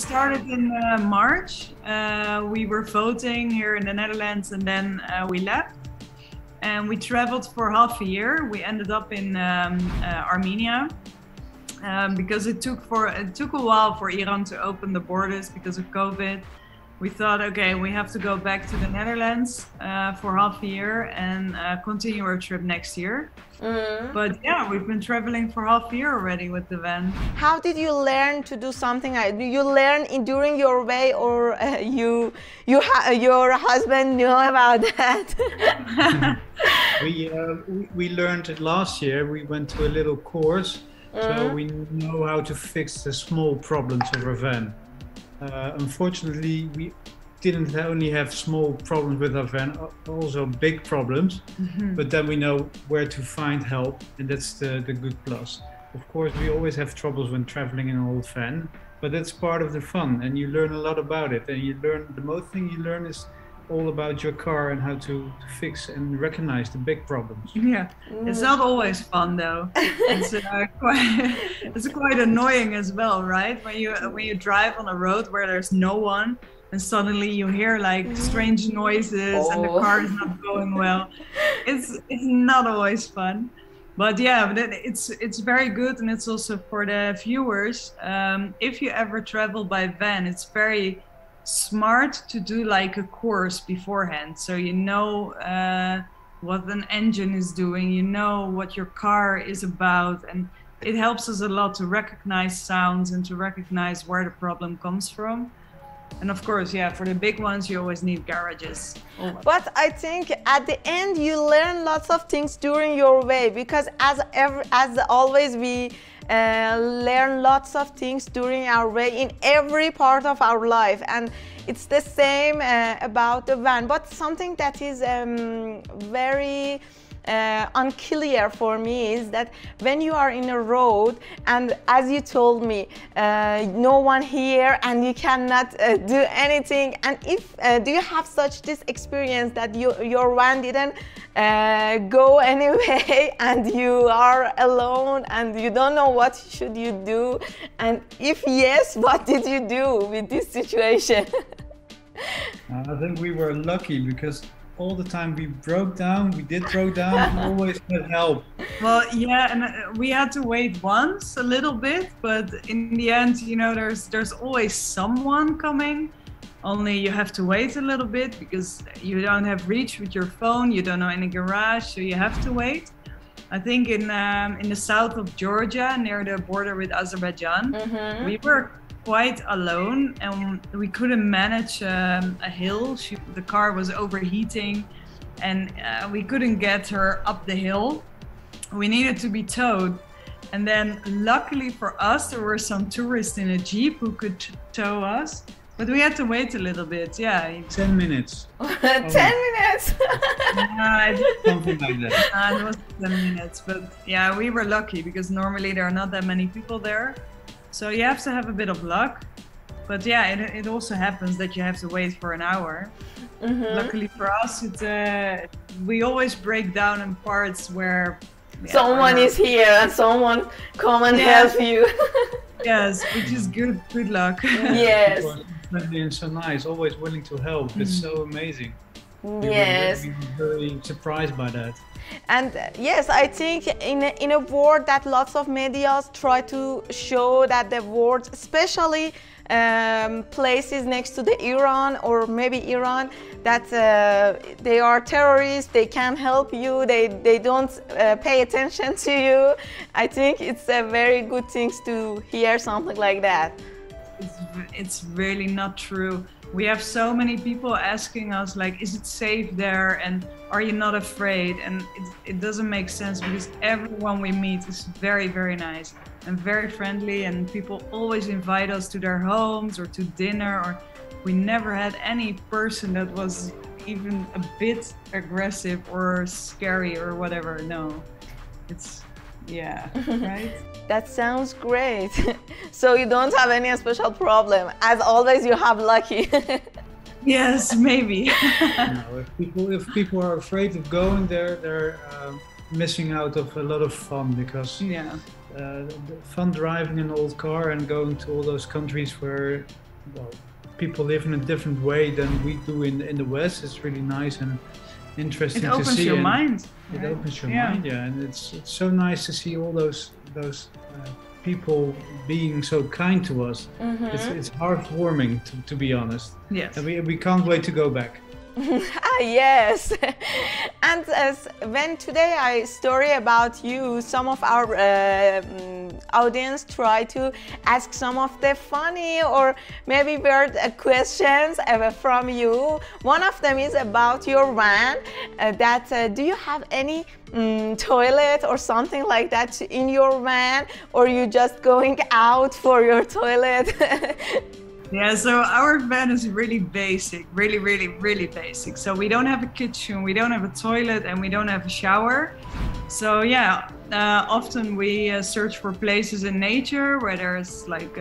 started in March. We were voting here in the Netherlands, and then we left. And we traveled for half a year. We ended up in Armenia because it took a while for Iran to open the borders because of COVID. We thought, okay, we have to go back to the Netherlands for half a year and continue our trip next year. But yeah, we've been traveling for half a year already with the van. How did you learn to do something? Do you learn during your way, or your husband knew about that? We learned it last year. We went to a little course, so we know how to fix the small problems of our van. Unfortunately, we didn't only have small problems with our van, also big problems, but then we know where to find help, and that's the good plus. Of course, we always have troubles when traveling in an old van, but that's part of the fun, and you learn a lot about it. And the most thing you learn is all about your car and how to fix and recognize the big problems. Yeah, it's not always fun though. It's quite annoying as well, right? When you drive on a road where there's no one, and suddenly you hear like strange noises and the car is not going well. It's not always fun. But yeah, it's very good, and it's also for the viewers. If you ever travel by van, it's very smart to do like a course beforehand, so you know what an engine is doing, you know what your car is about, and it helps us a lot to recognize sounds and to recognize where the problem comes from. And of course, yeah, for the big ones, you always need garages. But I think at the end, you learn lots of things during your way, because as always, we learn lots of things during our way in every part of our life, and it's the same about the van. But something that is very unclear for me is that when you are in a road, and as you told me, no one here and you cannot do anything, and if do you have this experience that your van didn't go anyway and you are alone and you don't know what should you do, and if yes, what did you do with this situation? I think we were lucky because all the time we broke down, we always had help. Well, yeah, and we had to wait once a little bit, but in the end, you know, there's always someone coming. Only you have to wait a little bit because you don't have reach with your phone, you don't know any garage, so you have to wait. I think in the south of Georgia, near the border with Azerbaijan, we were quite alone, and we couldn't manage a hill. The car was overheating, and we couldn't get her up the hill. We needed to be towed, and then luckily for us, there were some tourists in a jeep who could tow us, but we had to wait a little bit. Yeah, 10 minutes. 10 minutes. Something like that. It was 10 minutes, but yeah, we were lucky because normally there are not that many people there. So you have to have a bit of luck, but yeah, it also happens that you have to wait for an hour. Luckily for us, we always break down in parts where someone is here and someone come and help you. Yes, which is good luck. Yes. And so nice, always willing to help. It's so amazing. Yes. We were very surprised by that. And yes, I think in a world that lots of medias try to show that the world, especially places next to the Iran or maybe Iran, that they are terrorists, they can't help you, they don't pay attention to you. I think it's a very good thing to hear something like that. It's really not true. We have so many people asking us like, is it safe there, and are you not afraid? And it doesn't make sense because everyone we meet is very, very nice and very friendly, and people always invite us to their homes or to dinner, or we never had any person that was even a bit aggressive or scary or whatever. No, it's, yeah, right? That sounds great. So you don't have any special problem. As always, you have lucky. Yes, maybe. If people are afraid of going there, they're missing out of a lot of fun, because fun driving an old car and going to all those countries where well, people live in a different way than we do in the West. It's really nice and interesting to see. It opens your mind. It opens your mind, yeah, and it's so nice to see all those people being so kind to us. It's heartwarming, to be honest. Yes. And we can't wait to go back. Yes. And when today I story about you, some of our audience try to ask some of the funny or maybe weird questions from you. One of them is about your van. Do you have any toilet or something like that in your van, or you just going out for your toilet? Yeah, so our van is really basic, really basic. So we don't have a kitchen, we don't have a toilet, and we don't have a shower. So yeah, often we search for places in nature where there's like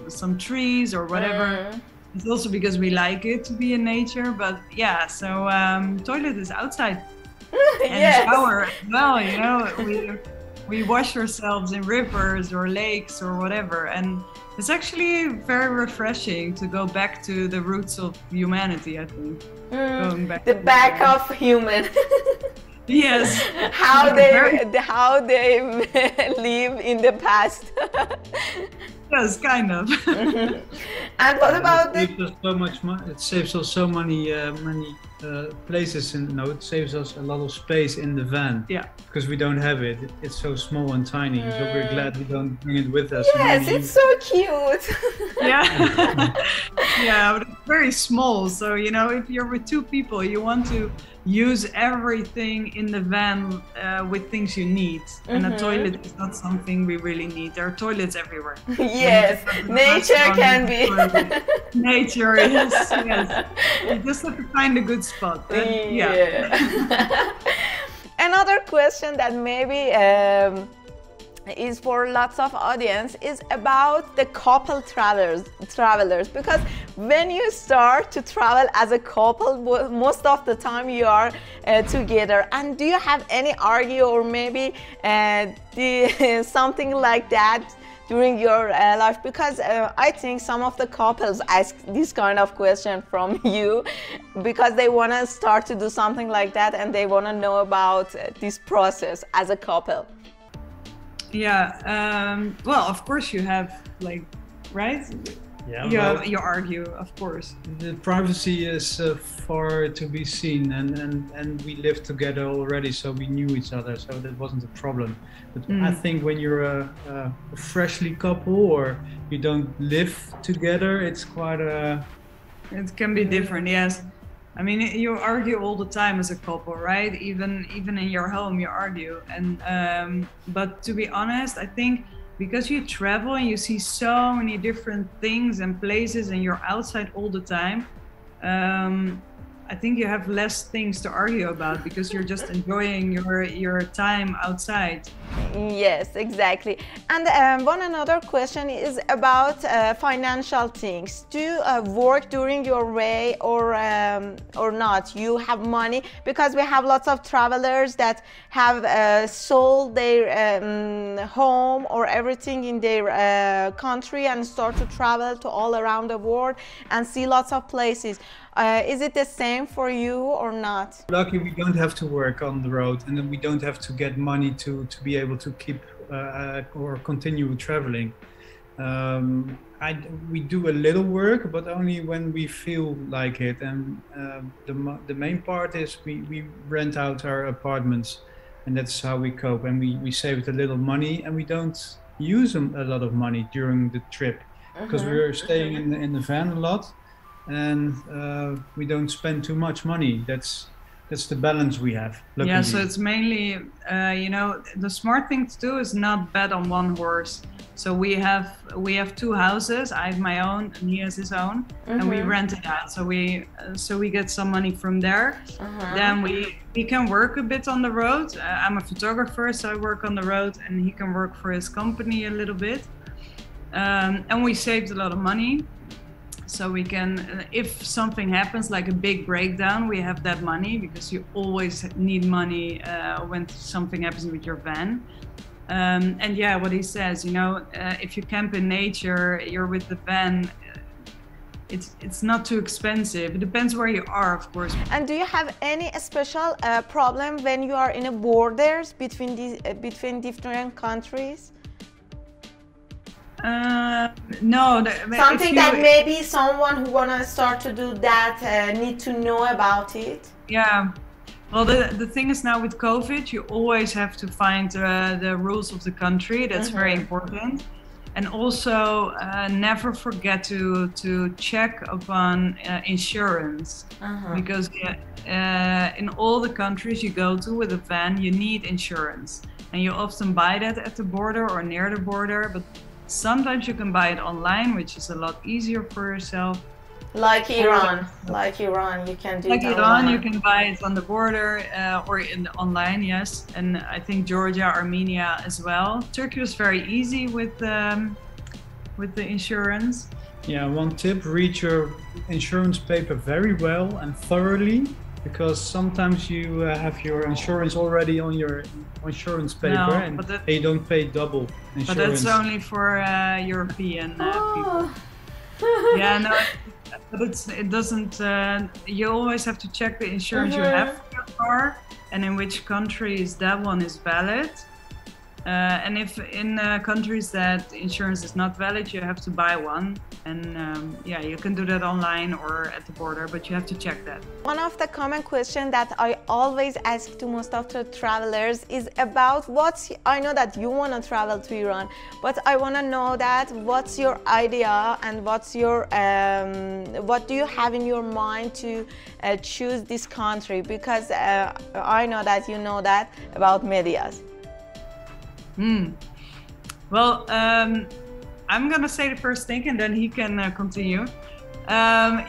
some trees or whatever. It's also because we like it to be in nature, but yeah, so toilet is outside. And Yes. shower as well, you know, we wash ourselves in rivers or lakes or whatever, and it's actually very refreshing to go back to the roots of humanity, I think. Going back The to back of human. Yes. how they live in the past. Yes, kind of. And what about It saves us so much money. It saves us so many places, and it saves us a lot of space in the van. Yeah. Because we don't have it. It's so small and tiny. So we're glad we don't bring it with us. Yes, it's so cute. Yeah. Yeah, but it's very small. So, you know, if you're with two people, you want to use everything in the van with things you need. And a toilet is not something we really need. There are toilets everywhere. Yes, nature can be. Nature, yes, yes. You just have to find a good spot. And, yeah. Another question that maybe is for lots of audience is about the couple travelers, because when you start to travel as a couple, most of the time you are together. And do you have any argue or maybe something like that during your life? Because I think some of the couples ask this kind of question from you because they want to start to do something like that and they want to know about this process as a couple. Yeah, well, of course you have, like, right? Yeah, you argue, of course. The privacy is far to be seen, and we lived together already, so we knew each other, so that wasn't a problem. But I think when you're a freshly couple or you don't live together, it's quite a... It can be different, yes. I mean, you argue all the time as a couple, right? Even in your home, you argue. And but to be honest, I think because you travel and you see so many different things and places, and you're outside all the time, I think you have less things to argue about because you're just enjoying your time outside. Yes, exactly. And one another question is about financial things. Do you work during your way or not? You have money, because we have lots of travelers that have sold their home or everything in their country and start to travel to all around the world and see lots of places. Is it the same for you or not? Lucky we don't have to work on the road, and then we don't have to get money to be able to keep or continue traveling. We do a little work, but only when we feel like it. And the main part is we rent out our apartments, and that's how we cope. And we saved a little money, and we don't use a lot of money during the trip because we're staying in the van a lot. And we don't spend too much money. That's the balance we have. Luckily. Yeah, so it's mainly, you know, the smart thing to do is not bet on one horse. So we have two houses. I have my own, and he has his own, and we rent it out. So we get some money from there. Then we can work a bit on the road. I'm a photographer, so I work on the road, and he can work for his company a little bit. And we saved a lot of money. So we can, if something happens, like a big breakdown, we have that money, because you always need money when something happens with your van. And yeah, what he says, you know, if you camp in nature, you're with the van, it's not too expensive. It depends where you are, of course. And do you have any special problem when you are in a borders between these between different countries? No. Something that maybe someone who wanna start to do that need to know about it. Yeah. Well, the thing is now with COVID, you always have to find the rules of the country. That's very important. And also never forget to check upon insurance, because in all the countries you go to with a van, you need insurance, and you often buy that at the border or near the border. But sometimes you can buy it online, which is a lot easier for yourself. Like Iran, you can do it like Iran, online. you can buy it on the border or online, yes. And I think Georgia, Armenia as well. Turkey was very easy with the insurance. Yeah, one tip: read your insurance paper very well and thoroughly, because sometimes you have your insurance already on your insurance paper, and you don't pay double insurance. But that's only for European people. Yeah, no. But it doesn't, you always have to check the insurance you have for your car and in which countries that one is valid. And if in countries that insurance is not valid, you have to buy one. And yeah, you can do that online or at the border, but you have to check that. One of the common questions that I always ask to most of the travelers is about I know that you want to travel to Iran, but I want to know that what's your idea and what's your, what do you have in your mind to choose this country? Because I know that you know that about medias. Well, I'm gonna say the first thing and then he can continue.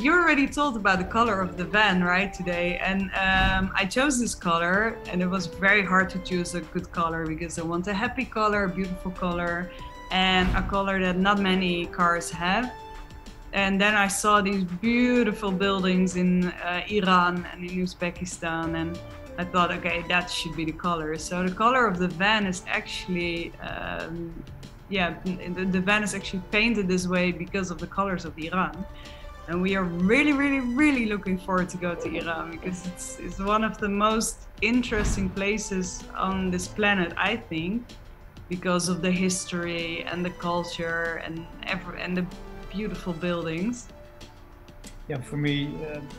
You already told about the color of the van, right, today? And I chose this color, and it was very hard to choose a good color because I want a happy color, a beautiful color, and a color that not many cars have. And then I saw these beautiful buildings in Iran and in Uzbekistan, and I thought, okay, that should be the color. So the color of the van is actually, the van is actually painted this way because of the colors of Iran. And we are really, really, really looking forward to go to Iran, because it's one of the most interesting places on this planet, I think, because of the history and the culture and the beautiful buildings. Yeah, for me,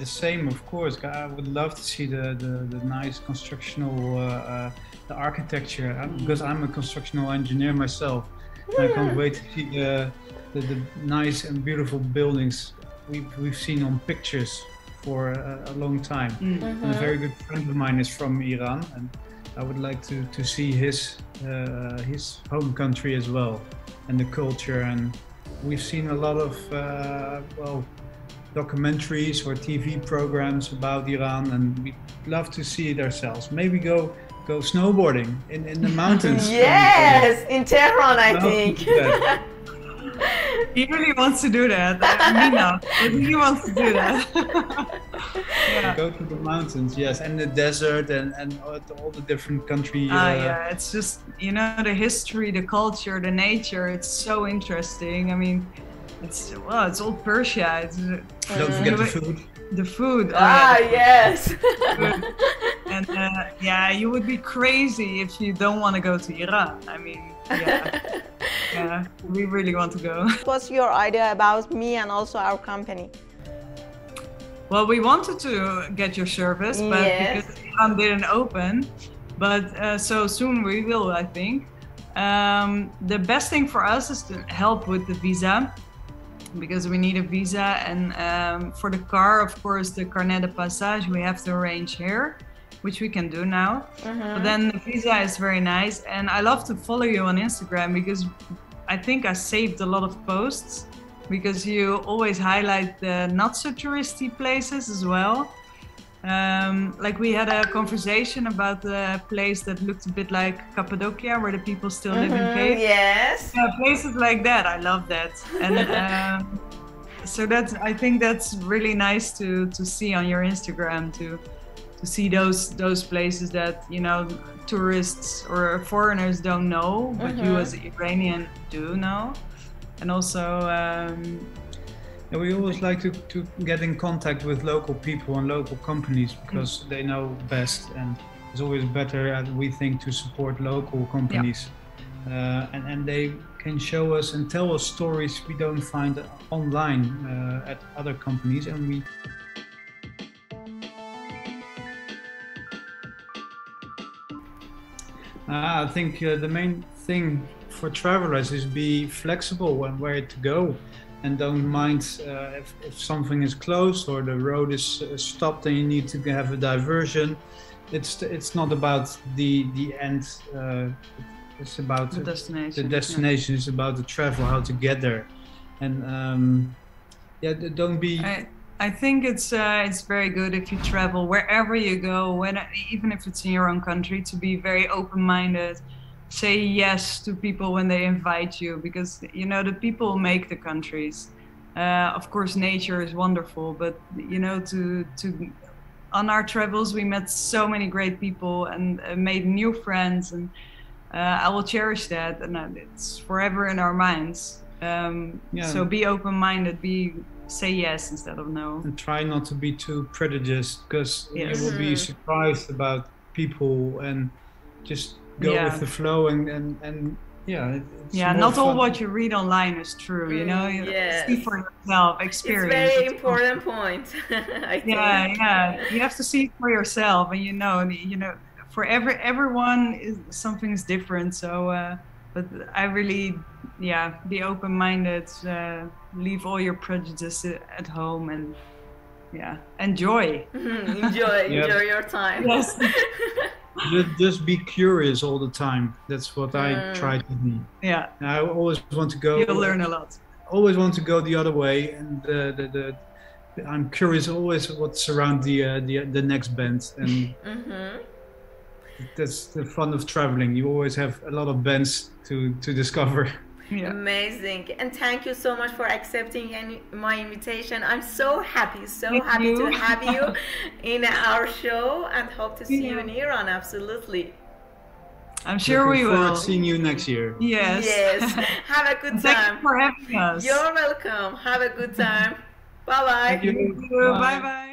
the same, of course. I would love to see the nice constructional, the architecture, because I'm a constructional engineer myself. I can't wait to see the nice and beautiful buildings we've seen on pictures for a long time. And a very good friend of mine is from Iran, and I would like to see his home country as well, and the culture. And we've seen a lot of, documentaries or TV programs about Iran, and we'd love to see it ourselves. Maybe go snowboarding in the mountains. Yes, in Tehran, I think. He really wants to do that. Mina, he really wants to do that. Yeah. Go to the mountains, yes, and the desert and all the different countries. Yeah, it's just, you know, the history, the culture, the nature. It's so interesting. I mean, it's all Persia. Don't forget the food. The food. Yes. And yeah, you would be crazy if you don't want to go to Iran. I mean, yeah, we really want to go. What's your idea about me and also our company? Well, we wanted to get your service, but because Iran didn't open, but so soon we will, I think. The best thing for us is to help with the visa, because we need a visa, and for the car, of course, the carnet de passage we have to arrange here, which we can do now. But then the visa is very nice, and I love to follow you on Instagram, because I think I saved a lot of posts, because you always highlight the not so touristy places as well. Like we had a conversation about the place that looked a bit like Cappadocia, where the people still live in caves. Yes. Yeah, places like that, I love that. And so I think that's really nice to see on your Instagram, to see those places that, you know, tourists or foreigners don't know, but you as an Iranian do know. And also And we always like to get in contact with local people and local companies because they know best, and it's always better, we think, to support local companies. And they can show us and tell us stories we don't find online at other companies. And I think the main thing for travelers is be flexible and where to go, and don't mind if something is closed or the road is stopped and you need to have a diversion. It's not about the end. It's about the destination. The destination is about the travel, how to get there, and don't be. I think it's very good if you travel wherever you go, even if it's in your own country, to be very open-minded. Say yes to people when they invite you, because the people make the countries. Of course, nature is wonderful, but on our travels we met so many great people and made new friends, and I will cherish that, and it's forever in our minds. So be open-minded, say yes instead of no. And try not to be too prejudiced, because you will be surprised about people, and just go with the flow and not all what you read online is true. You see for yourself, experience. It's a very important point. I think. You have to see for yourself, and for everyone something is different. So but I really be open-minded, leave all your prejudices at home, and enjoy. Enjoy your time. Yes. Just be curious all the time. That's what I try to be. Yeah. I always want to go. You'll learn a lot. Always want to go the other way, and I'm curious always what's around the next bend, and that's the fun of traveling. You always have a lot of bends to discover. Yeah. Amazing, and thank you so much for accepting my invitation. I'm so happy to have you in our show, and hope to see you in Iran. Absolutely. I'm sure we will. Looking forward to seeing you next year. Yes. Have a good time. Thank you for having us. You're welcome. Have a good time. Bye bye. Thank you. Bye bye.